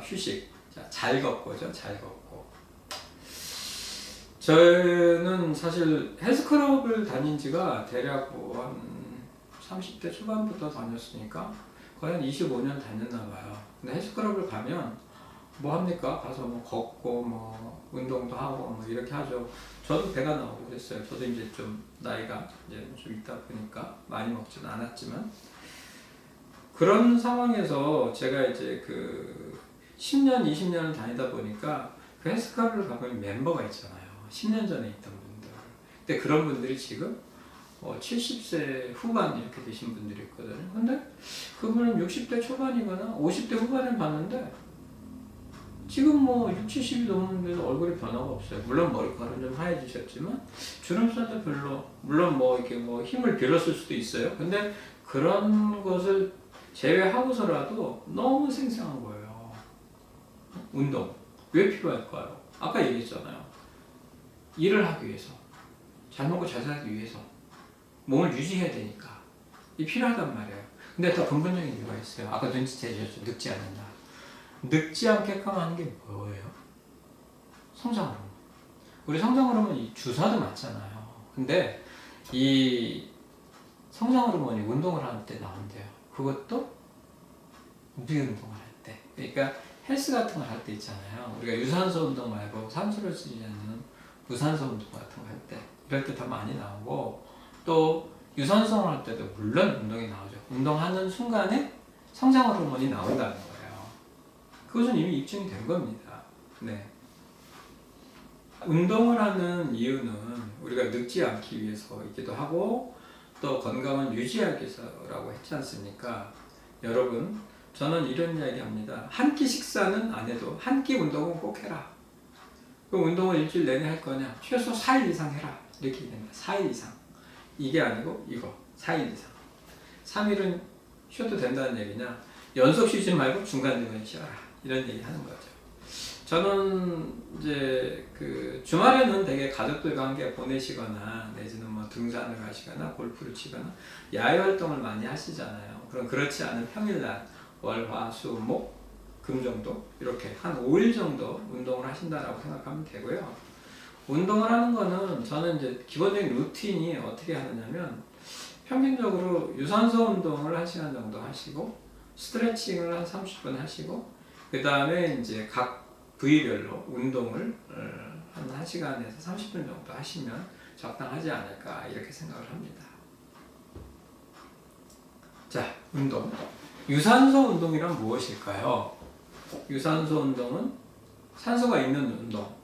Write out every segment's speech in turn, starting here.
휴식. 자, 잘 걷고죠. 잘 걷고. 저는 사실 헬스클럽을 다닌 지가 대략 뭐 한 30대 초반부터 다녔으니까 거의 한 25년 다녔나 봐요. 근데 헬스클럽을 가면 뭐 합니까? 가서 뭐 걷고 뭐 운동도 하고 뭐 이렇게 하죠. 저도 배가 나오고 그랬어요. 저도 이제 좀 나이가 이제 좀 있다 보니까 많이 먹지는 않았지만 그런 상황에서 제가 이제 그 10년, 20년을 다니다 보니까 그 헬스클럽을 가면 멤버가 있잖아요. 10년 전에 있던 분들. 근데 그런 분들이 지금 70세 후반 이렇게 되신 분들이 있거든요. 근데 그분은 60대 초반이거나 50대 후반에 봤는데 지금 뭐 60, 70이 넘는데도 얼굴에 변화가 없어요. 물론 머리카락은 좀 하얘지셨지만 주름살도 별로, 물론 뭐 이렇게 뭐 힘을 빌었을 수도 있어요. 근데 그런 것을 제외하고서라도 너무 생생한 거예요. 운동 왜 필요할까요? 아까 얘기했잖아요. 일을 하기 위해서, 잘 먹고 잘 살기 위해서, 몸을 유지해야 되니까 이 필요하단 말이에요. 근데 더 근본적인 이유가 있어요. 아까 눈치채셨죠. 늙지 않는다. 늙지 않게끔 하는 게 뭐예요? 성장 호르몬. 우리 성장 호르몬이 주사도 맞잖아요. 근데 이 성장 호르몬이 운동을 할 때 나온대요. 그것도 무리운동을 할 때. 그러니까 헬스 같은 거 할 때 있잖아요. 우리가 유산소 운동 말고 산소를 쓰지 않는 무산소 운동 같은 거 할 때 이럴 때 더 많이 나오고 또 유산소 할 때도 물론 운동이 나오죠. 운동하는 순간에 성장 호르몬이 나온다는 거예요. 그것은 이미 입증이 된 겁니다. 네. 운동을 하는 이유는 우리가 늙지 않기 위해서이기도 하고 또 건강을 유지하기 위해서라고 했지 않습니까? 여러분, 저는 이런 이야기 합니다. 한 끼 식사는 안 해도 한 끼 운동은 꼭 해라. 그 운동을 일주일 내내 할 거냐? 최소 4일 이상 해라. 이렇게 얘기합니다. 4일 이상. 이게 아니고 이거. 4일 이상. 3일은 쉬어도 된다는 얘기냐? 연속 쉬지 말고 중간중간 쉬어라. 이런 얘기 하는 거죠. 저는 이제 그 주말에는 되게 가족들과 함께 보내시거나 내지는 뭐 등산을 가시거나 골프를 치거나 야외 활동을 많이 하시잖아요. 그럼 그렇지 않은 평일날 월, 화, 수, 목, 금 정도 이렇게 한 5일 정도 운동을 하신다라고 생각하면 되고요. 운동을 하는 거는 저는 이제 기본적인 루틴이 어떻게 하느냐면 평균적으로 유산소 운동을 1시간 정도 하시고 스트레칭을 한 30분 하시고 그 다음에 이제 각 부위별로 운동을 한 1시간에서 30분 정도 하시면 적당하지 않을까 이렇게 생각을 합니다. 자, 운동. 유산소 운동이란 무엇일까요? 유산소 운동은 산소가 있는 운동.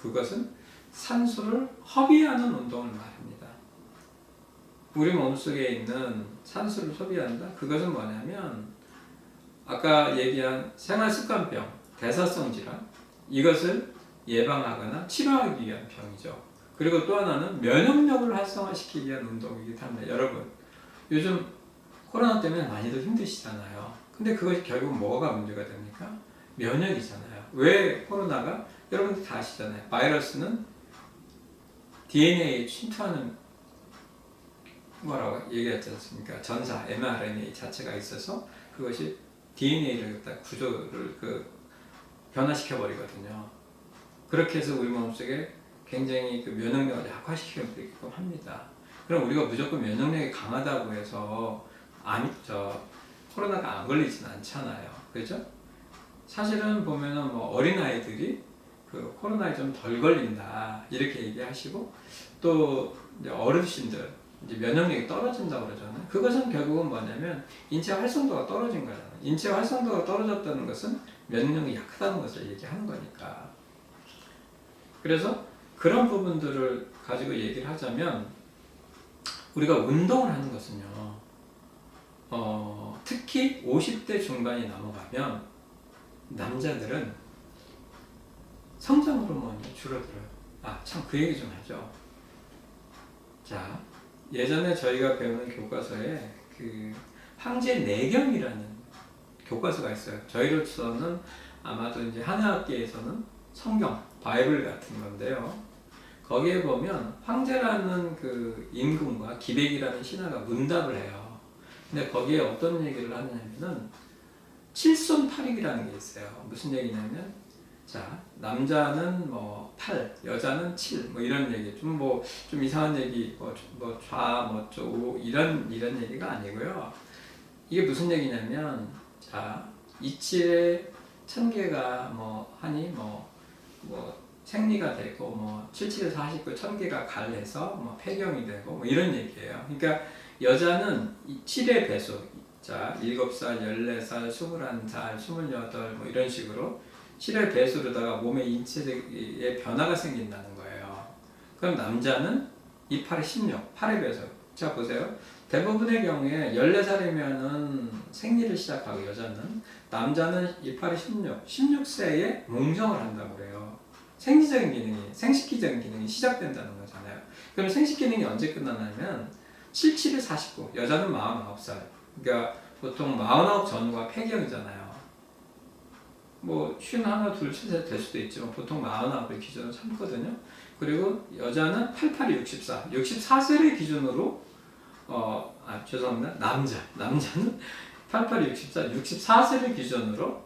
그것은 산소를 허비하는 운동을 말합니다. 우리 몸속에 있는 산소를 소비한다? 그것은 뭐냐면 아까 얘기한 생활습관병, 대사성 질환 이것을 예방하거나 치료하기 위한 병이죠. 그리고 또 하나는 면역력을 활성화시키기 위한 운동이기 때문에 여러분 요즘 코로나 때문에 많이들 힘드시잖아요. 근데 그것이 결국 뭐가 문제가 됩니까? 면역이잖아요. 왜 코로나가 여러분들 다 아시잖아요. 바이러스는 DNA에 침투하는 뭐라고 얘기했지 않습니까? 전사, mRNA 자체가 있어서 그것이 DNA를 구조를 변화시켜 버리거든요. 그렇게 해서 우리 몸속에 굉장히 그 면역력을 약화시키게끔 합니다. 그럼 우리가 무조건 면역력이 강하다고 해서 코로나가 안 걸리지는 않잖아요. 그렇죠? 사실은 보면은 뭐 어린아이들이 그 코로나에 좀 덜 걸린다 이렇게 얘기하시고 또 이제 어르신들 이제 면역력이 떨어진다고 그러잖아요. 그것은 결국은 뭐냐면 인체 활성도가 떨어진 거잖아요. 인체 활성도가 떨어졌다는 것은 면역력이 약하다는 것을 얘기하는 거니까. 그래서 그런 부분들을 가지고 얘기를 하자면 우리가 운동을 하는 것은요. 특히 50대 중반이 넘어가면 남자들은 성장 호르몬이 줄어들어요. 참 그 얘기 좀 하죠. 자, 예전에 저희가 배우는 교과서에 그 황제 내경이라는 교과서가 있어요. 저희로서는 아마도 이제 한의학계에서는 성경, 바이블 같은 건데요. 거기에 보면 황제라는 그 임금과 기백이라는 신하가 문답을 해요. 근데 거기에 어떤 얘기를 하냐면은 칠손팔익이라는 게 있어요. 무슨 얘기냐면, 자, 남자는 뭐 8, 여자는 7, 뭐 이런 얘기. 좀 이상한 얘기, 좌, 우, 이런 얘기가 아니고요. 이게 무슨 얘기냐면, 자, 이치에 1000개가 생리가 되고, 77에서 49, 1000개가 갈해서 폐경이 되고, 이런 얘기예요. 그러니까 여자는 7의 배수, 자, 7살, 14살, 21살, 28, 이런 식으로 7의 배수로다가 몸의 인체의 변화가 생긴다는 거예요. 그럼 남자는 28의 16, 8의 배수. 자, 보세요. 대부분의 경우에 14살이면은 생리를 시작하고 여자는, 남자는 28의 16, 16세에 몽성을 한다고 그래요. 생리적인 기능이, 생식기적인 기능이 시작된다는 거잖아요. 그럼 생식 기능이 언제 끝나냐면 77에 49, 여자는 49살. 그러니까 보통 49 전후가 폐경이잖아요. 51, 2, 7세 될 수도 있지만 보통 49을 기준으로 삼거든요. 그리고 여자는 88, 64, 64세를 기준으로 죄송합니다. 남자는 88, 64, 64세를 기준으로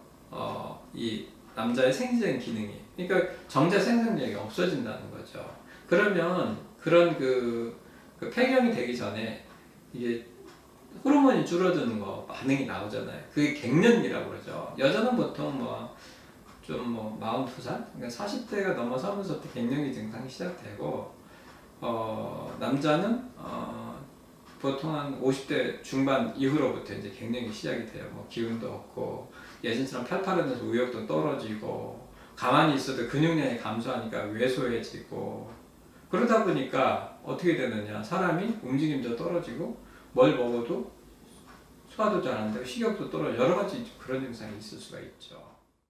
이 남자의 생리적인 기능이, 그러니까 정자 생산력이 없어진다는 거죠. 그러면 그런 그 폐경이 되기 전에 이게 호르몬이 줄어드는 거 반응이 나오잖아요. 그게 갱년기라고 그러죠. 여자는 보통 42살, 그러니까 40대가 넘어서면서부터 갱년기 증상이 시작되고, 남자는 보통 한 50대 중반 이후로부터 이제 갱년기 시작이 돼요. 기운도 없고, 예전처럼 팔팔하면서 의욕도 떨어지고, 가만히 있어도 근육량이 감소하니까 왜소해지고, 그러다 보니까 어떻게 되느냐, 사람이 움직임도 떨어지고, 뭘 먹어도 소화도 잘 안 되고, 식욕도 떨어지고, 여러 가지 그런 증상이 있을 수가 있죠.